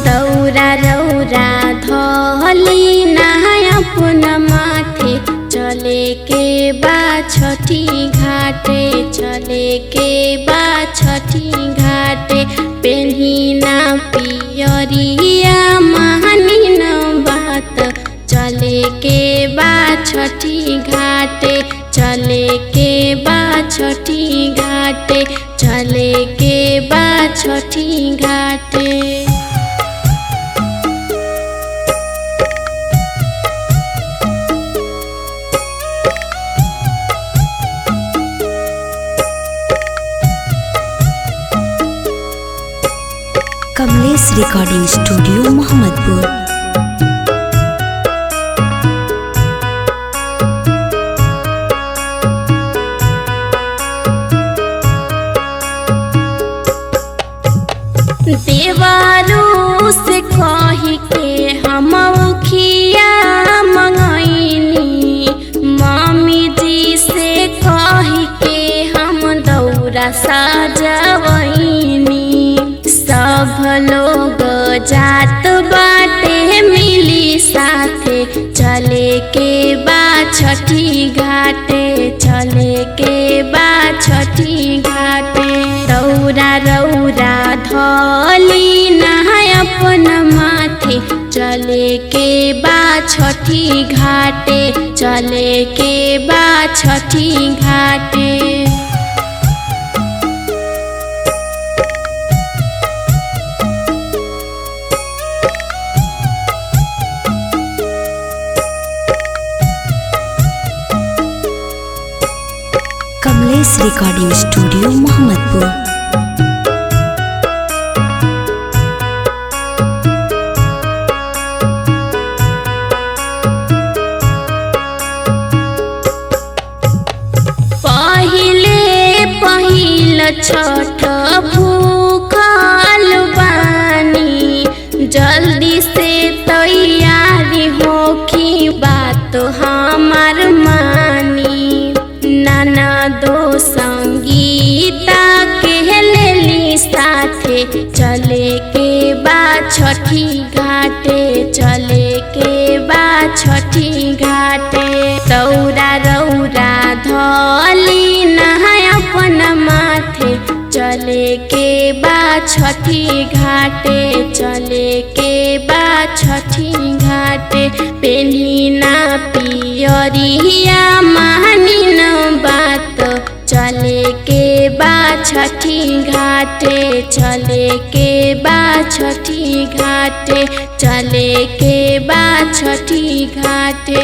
दौरा रौरा धली नहाय अपन माथे चले के बा छठी घाटे चले के बा छठी घाटे पेन्हिना पियरिया मानी न बात चले के बा छठी घाटे चले के बा छठी घाटे चले के बा छठी घाटे। Kamlesh recording studio Mohammadpur. देवारू से कही के हम खिया मंगैनी मम्मी जी से कही के हम दौरा सजवैनी सब लोग जात बाटे मिली साथे चले के बा छठी घाटे चले के बा छठी घाटे दौरा रौरा धली नहाय अपन माथे चले के बा छठी घाटे चले के बा छठी घाटे। Kamlesh recording studio Mohammadpur. पहिल छठ भूखल बानी जल्दी से तैयारी होखी बात हमार मानी नाना दो संगीता के लेली साथे चले के बा छठी घाटे चले के बा छठी घाटे दौरा रौरा धली नहाय अपन माथे चले के बा छठी घाटे चले के बा छठी घाटे पेन्हिना पियरिया मानी न बात चले के बा छठी घाटे चले के बा छठी घाटे चले के बा छठी घाटे।